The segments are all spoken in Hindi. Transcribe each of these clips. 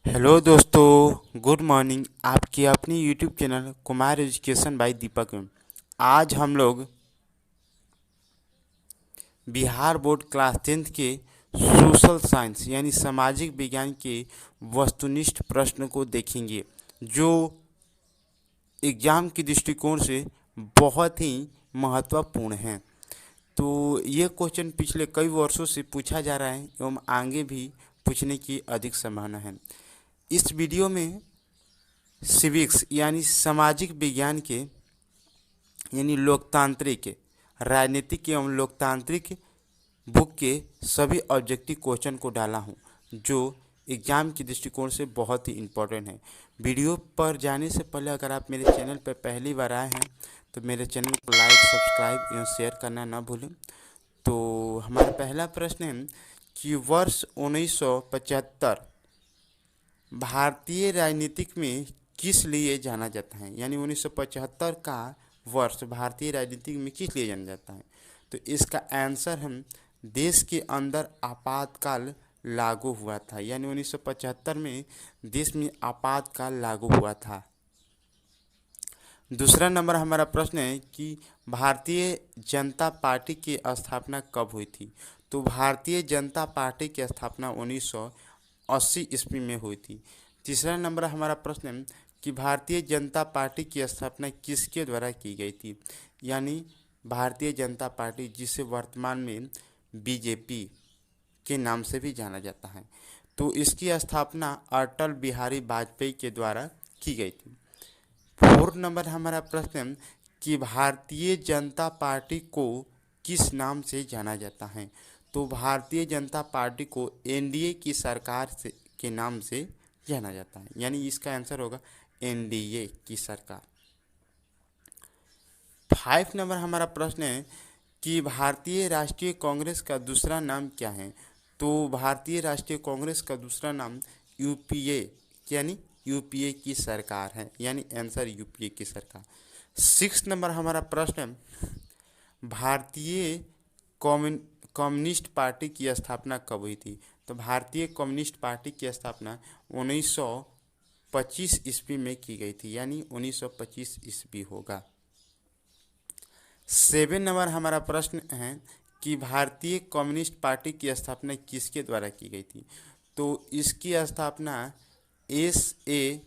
हेलो दोस्तों, गुड मॉर्निंग। आपकी अपनी YouTube channel Kumar education by Deepak में आज हम लोग बिहार बोर्ड क्लास 10th के सोशल साइंस यानी सामाजिक विज्ञान के वस्तुनिष्ठ प्रश्न को देखेंगे, जो एग्जाम के दृष्टिकोण से बहुत ही महत्वपूर्ण हैं। तो ये क्वेश्चन पिछले कई वर्षों से पूछा जा रहा है एवं आगे भी पूछने की अधिक संभावना है। इस वीडियो में सिविक्स यानी सामाजिक विज्ञान के यानी लोकतांत्रिक, राजनीतिक एवं लोकतांत्रिक बुक के सभी ऑब्जेक्टिव क्वेश्चन को डाला हूँ, जो एग्जाम के दृष्टिकोण से बहुत ही इम्पोर्टेंट है। वीडियो पर जाने से पहले अगर आप मेरे चैनल पर पहली बार आए हैं तो मेरे चैनल को लाइक, सब्सक्राइब एवं शेयर करना ना भूलें। तो हमारा पहला प्रश्न है कि वर्ष 1975 भारतीय राजनीतिक में किस लिए जाना जाता है, यानी 1975 का वर्ष भारतीय राजनीति में किस लिए जाना जाता है। तो इसका आंसर हम देश के अंदर आपातकाल लागू हुआ था, यानी 1975 में देश में आपातकाल लागू हुआ था। दूसरा नंबर हमारा प्रश्न है कि भारतीय जनता पार्टी की स्थापना कब हुई थी। तो भारतीय जनता पार्टी की स्थापना 1980 ईस्वी में हुई थी। तीसरा नंबर हमारा प्रश्न है कि भारतीय जनता पार्टी की स्थापना किसके द्वारा की गई थी, यानी भारतीय जनता पार्टी, जिसे वर्तमान में बीजेपी के नाम से भी जाना जाता है। तो इसकी स्थापना अटल बिहारी वाजपेयी के द्वारा की गई थी। फोर्थ नंबर हमारा प्रश्न है कि भारतीय जनता पार्टी को किस नाम से जाना जाता है। तो भारतीय जनता पार्टी को एनडीए की सरकार से के नाम से जाना जाता है, यानी इसका आंसर होगा एनडीए की सरकार। 5 नंबर हमारा प्रश्न है कि भारतीय राष्ट्रीय कांग्रेस का दूसरा नाम क्या है। तो भारतीय राष्ट्रीय कांग्रेस का दूसरा नाम यूपीए यानी यूपीए की सरकार है, यानी आंसर यूपीए की सरकार। 6 नंबर हमारा प्रश्न है भारतीय कम्युनिस्ट पार्टी की स्थापना कब हुई थी। तो भारतीय कम्युनिस्ट पार्टी की स्थापना 1925 ईस्वी में की गई थी, यानी 1925 ईस्वी होगा। 7 नंबर हमारा प्रश्न है कि भारतीय कम्युनिस्ट पार्टी की स्थापना किसके द्वारा की गई थी। तो इसकी स्थापना एस ए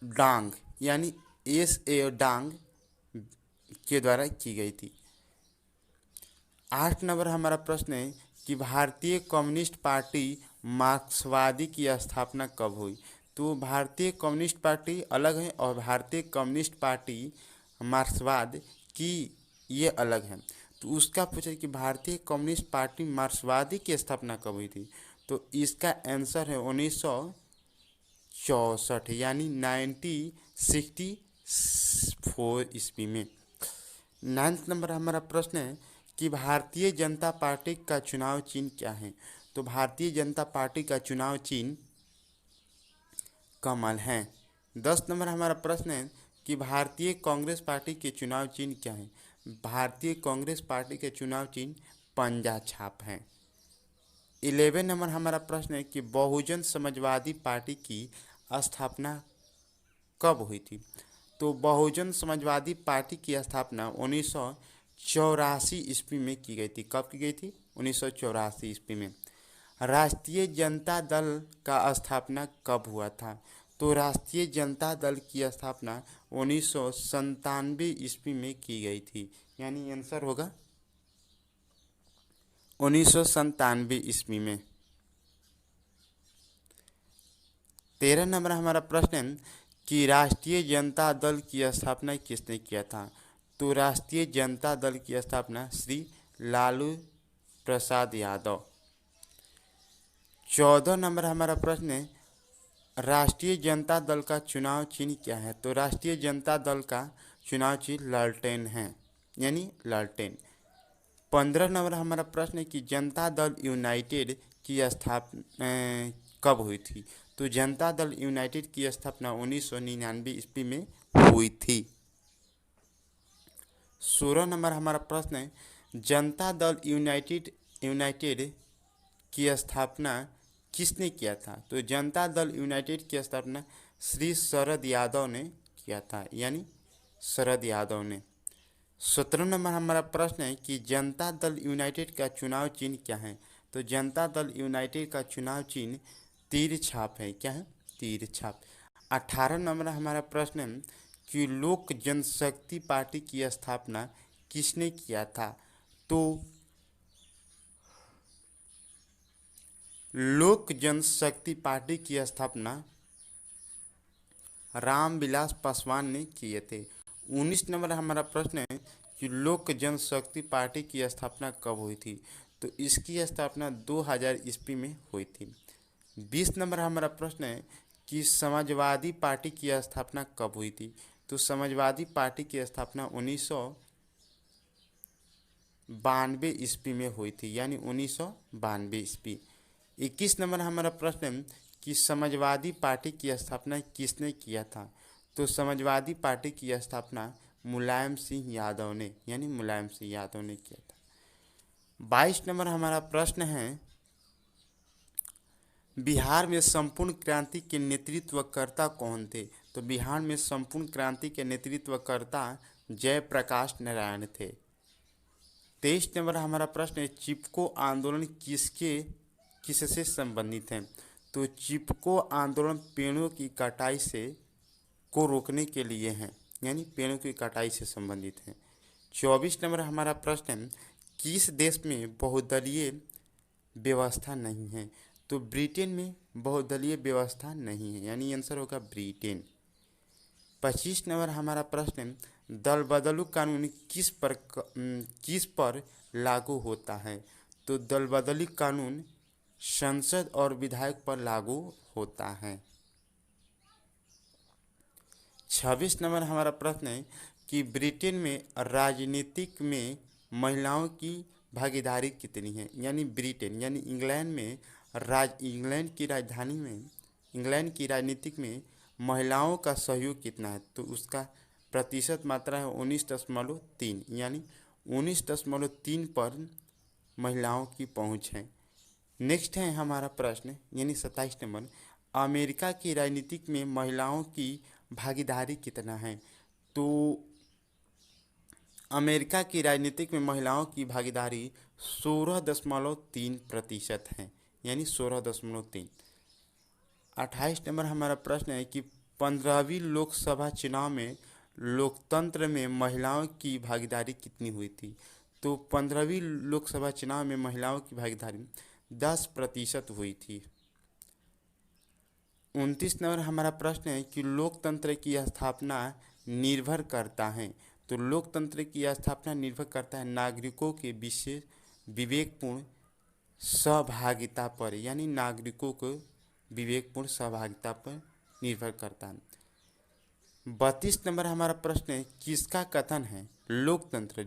डांग यानी एस ए डांग के द्वारा की गई थी। 8 नंबर हमारा प्रश्न है कि भारतीय कम्युनिस्ट पार्टी मार्क्सवादी की स्थापना कब हुई। तो भारतीय कम्युनिस्ट पार्टी अलग है और भारतीय कम्युनिस्ट पार्टी मार्क्सवाद की ये अलग है। तो उसका पूछा कि भारतीय कम्युनिस्ट पार्टी मार्क्सवादी की स्थापना कब हुई थी। तो इसका आंसर है 1964 यानी 1964 ईस्वी में। 9th नंबर हमारा प्रश्न है कि भारतीय जनता पार्टी का चुनाव चिन्ह क्या है। तो भारतीय जनता पार्टी का चुनाव चिन्ह कमल है। 10 नंबर हमारा प्रश्न है कि भारतीय कांग्रेस पार्टी के चुनाव चिन्ह क्या है। भारतीय कांग्रेस पार्टी के चुनाव चिन्ह पंजा छाप है। 11 नंबर हमारा प्रश्न है कि बहुजन समाजवादी पार्टी की स्थापना कब हुई थी। तो बहुजन समाजवादी पार्टी की स्थापना 1984 ईस्वी में की गई थी। कब की गई थी? 1984 ईस्वी में। राष्ट्रीय जनता दल का स्थापना कब हुआ था। तो राष्ट्रीय जनता दल की स्थापना 1997 ईस्वी में की गई थी, यानी आंसर होगा 1997 ईस्वी में। 13 नंबर हमारा प्रश्न है कि राष्ट्रीय जनता दल की स्थापना किसने किया था। तो राष्ट्रीय जनता दल की स्थापना श्री लालू प्रसाद यादव। 14 नंबर हमारा प्रश्न है राष्ट्रीय जनता दल का चुनाव चिन्ह क्या है। तो राष्ट्रीय जनता दल का चुनाव चिन्ह लालटेन है, यानी लालटेन। 15 नंबर हमारा प्रश्न है कि जनता दल यूनाइटेड की स्थापना कब हुई थी। तो जनता दल यूनाइटेड की स्थापना 1999 ईस्वी में हुई थी। 16 नंबर हमारा प्रश्न है जनता दल यूनाइटेड की स्थापना किसने किया था? तो जनता दल यूनाइटेड की स्थापना श्री शरद यादव ने किया था, यानी शरद यादव ने। 17 नंबर हमारा प्रश्न है कि जनता दल यूनाइटेड का चुनाव चिन्ह क्या है? तो जनता दल यूनाइटेड का चुनाव चिन्ह तीर छाप है। क्या है? तीर छाप। 18 नंबर हमारा प्रश्न है कि लोक जनशक्ति पार्टी की स्थापना किसने किया था? तो लोक जनशक्ति पार्टी की स्थापना रामविलास पासवान ने किए थे। 19 नंबर हमारा प्रश्न है कि लोक जनशक्ति पार्टी की स्थापना कब हुई थी? तो इसकी स्थापना 2000 ईस्वी में हुई थी। 20 नंबर हमारा प्रश्न है कि समाजवादी पार्टी की स्थापना कब हुई थी? तो समाजवादी पार्टी की स्थापना 1992 ईस्वी में हुई थी, यानी 1992 ईस्वी। 21 नंबर हमारा प्रश्न है कि समाजवादी पार्टी की स्थापना किसने किया था? तो समाजवादी पार्टी की स्थापना मुलायम सिंह यादव ने, यानी मुलायम सिंह यादव ने किया था। 22 नंबर हमारा प्रश्न है बिहार में संपूर्ण क्रांति के नेतृत्वकर्ता कौन थे? तो बिहार में संपूर्ण क्रांति के नेतृत्वकर्ता जयप्रकाश नारायण थे। 23 नंबर हमारा प्रश्न है चिपको आंदोलन किससे संबंधित है? तो चिपको आंदोलन पेड़ों की कटाई को रोकने के लिए है, यानी पेड़ों की कटाई से संबंधित है। 24 नंबर हमारा प्रश्न है किस देश में बहुदलीय व्यवस्था नहीं है? तो ब्रिटेन में बहुदलीय व्यवस्था नहीं है, यानी आंसर होगा ब्रिटेन। 25 नंबर हमारा प्रश्न है दल बदलू कानून किस पर लागू होता है? तो दल बदली कानून संसद और विधायक पर लागू होता है। 26 नंबर हमारा प्रश्न है कि ब्रिटेन में राजनीतिक में महिलाओं की भागीदारी कितनी है? यानी ब्रिटेन यानी इंग्लैंड में इंग्लैंड की राजनीतिक में महिलाओं का सहयोग कितना है? तो उसका प्रतिशत मात्रा है 19.3, यानी 19.3 पर महिलाओं की पहुंच है। नेक्स्ट है हमारा प्रश्न यानी 27 नंबर अमेरिका की राजनीतिक में महिलाओं की भागीदारी कितना है? तो अमेरिका की राजनीतिक में महिलाओं की भागीदारी 16.3% है, यानी 16.3। 28 नंबर हमारा प्रश्न है कि 15वीं लोकसभा चुनाव में लोकतंत्र में महिलाओं की भागीदारी कितनी हुई थी? तो 15वीं लोकसभा चुनाव में महिलाओं की भागीदारी 10% हुई थी। 29 नंबर हमारा प्रश्न है कि लोकतंत्र की स्थापना निर्भर करता है। तो लोकतंत्र की स्थापना निर्भर करता है नागरिकों के विशेष विवेकपूर्ण सहभागिता पर, यानी नागरिकों को विवेकपूर्ण सहभागिता पर निर्भर करता है। 32 नंबर हमारा प्रश्न है किसका कथन है लोकतंत्र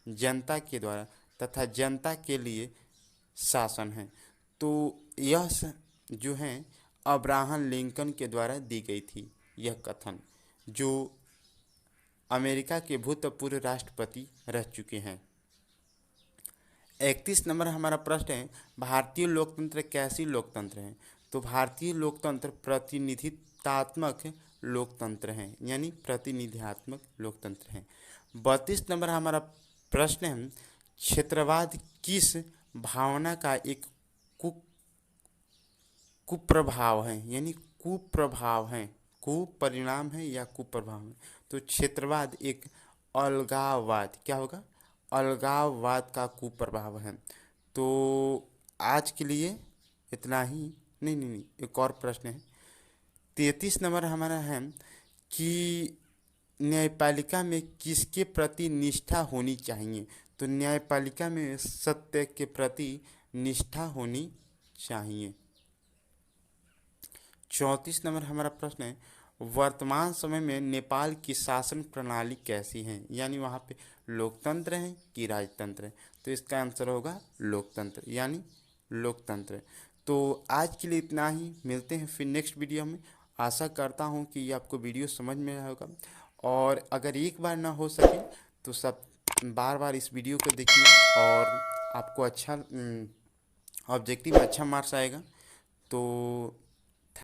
जनता के द्वारा तथा जनता के लिए शासन है? तो यह जो है अब्राहम लिंकन के द्वारा दी गई थी यह कथन, जो अमेरिका के भूतपूर्व राष्ट्रपति रह चुके हैं। 31 नंबर हमारा प्रश्न है भारतीय लोकतंत्र कैसी लोकतंत्र है? तो भारतीय लोकतंत्र प्रतिनिधित्वात्मक लोकतंत्र है, यानी प्रतिनिधित्वात्मक लोकतंत्र है। 32 नंबर हमारा प्रश्न है क्षेत्रवाद किस भावना का एक कुप्रभाव है, यानी कुप्रभाव है, कुपरिणाम है या कुप्रभाव है? तो क्षेत्रवाद एक अलगाववाद, क्या होगा? अलगाववाद का कुप्रभाव है। तो आज के लिए इतना ही। नहीं, एक और प्रश्न है। 33 नंबर हमारा है कि न्यायपालिका में किसके प्रति निष्ठा होनी चाहिए? तो न्यायपालिका में सत्य के प्रति निष्ठा होनी चाहिए। 34 नंबर हमारा प्रश्न है वर्तमान समय में नेपाल की शासन प्रणाली कैसी है? यानी वहाँ पे लोकतंत्र है कि राजतंत्र है? तो इसका आंसर होगा लोकतंत्र, यानी लोकतंत्र। तो आज के लिए इतना ही, मिलते हैं फिर नेक्स्ट वीडियो में। आशा करता हूँ कि ये आपको वीडियो समझ में आया होगा, और अगर एक बार ना हो सके तो सब बार इस वीडियो को देखिए और आपको अच्छा ऑब्जेक्टिव अच्छा मार्क्स आएगा। तो